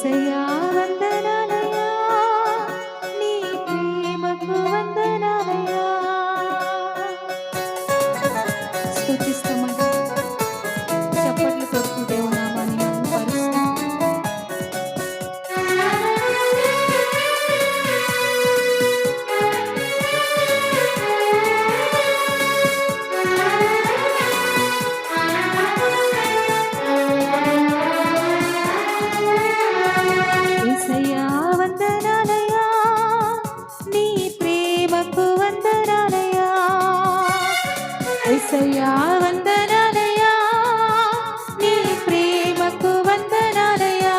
యేసయ్యా వందనాలయ్యా, నీ ప్రేమకు వందనాలయ్యా. స్తుతిస్తామండి, చప్పట్లు కొడుతూ దేవుని నామాన్ని మహిమపరుస్తాం. యేసయ్యా వందనాలయ్యా, నీ ప్రేమకు వందనాలయ్యా. యేసయ్యా వందనాలయ్యా, నీ ప్రేమకు వందనాలయ్యా.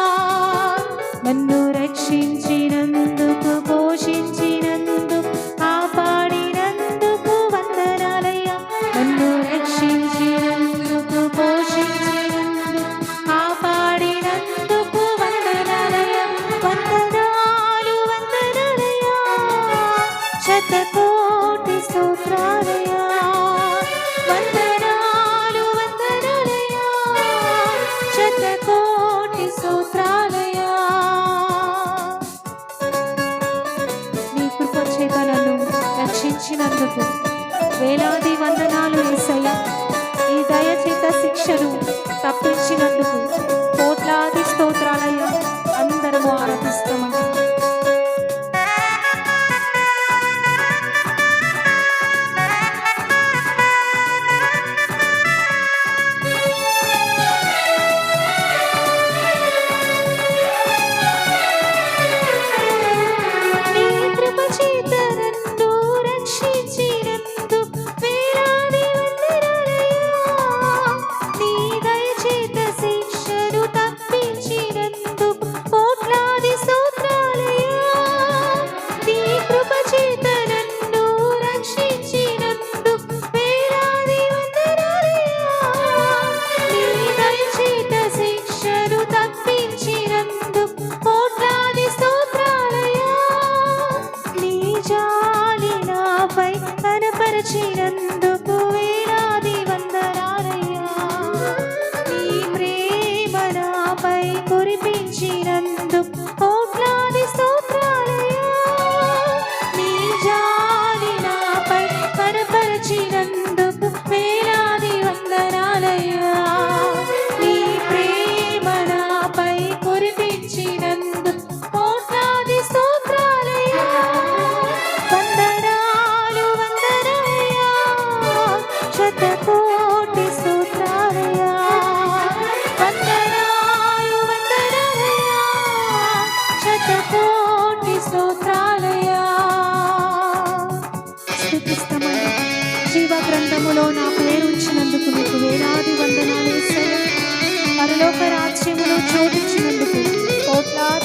నన్ను రక్షించినందుకు, పోషించినందుకు, కాపాడినందుకు వందనాలయ్యా. నన్ను రక్షించినందుకు, పోషించినందుకు, కాపాడినందుకు వందనాలయ్యా. వందనాలు వందనాలయ్యా, శతకోటి స్తోత్రాలయ్యా. వందనాలు వందనాలయ్యా, శతకోటి స్తోత్రాలయ్యా. నీ కృప చేత నన్ను రక్షించినందుకు వేలాది వందనాలు యేసయ్యా. నీ దయ చేత శిక్షను తప్పించినందుకు కోట్లాది స్తోత్రాలయ్యా. అందరము ఆరాధిస్తామండి. నీ కృప చేత నన్ను రక్షించినందుకు వేలాది వందనాలయ్యా. నీ దయ చేత శిక్షను తప్పించినందుకు కోట్లాది స్తోత్రాలయ్యా. నీ కృప చేత నన్ను రక్షించినందుకు వేలాది వందనాలయ్యా. నీ దయ చేత శిక్షను తప్పించినందుకు కోట్లాది స్తోత్రాలయ్యా. నీ జాలి నాపై కనపరచినందుకు వేలాది వందనాలయ్యా. నీ ప్రేమ నాపై కురిపించినందుకు కోట్లాది స్తోత్రాలయ్యా. నీ జాలి నాపై కనపరచినందుకు వేలాది వందనాలయ్యా. నీ ప్రేమ నాపై కురిపించినందుకు కోట్లాది స్తోత్రాలయ్యా. వందనాలు వందనాలయ్యా, శతకోటి స్తోత్రాలయ్యా. వందనాలు వందనాలయ్యా, శతకోటి స్తోత్రాలయ్యా. స్తుతిస్తామండి. జీవ గ్రంథములో నా పేరు ఉంచినందుకు మీకు వేలాది వందనాలు యేసయ్యా. పరలోక రాజ్యములో చోటిచ్చినందుకు కోట్లాది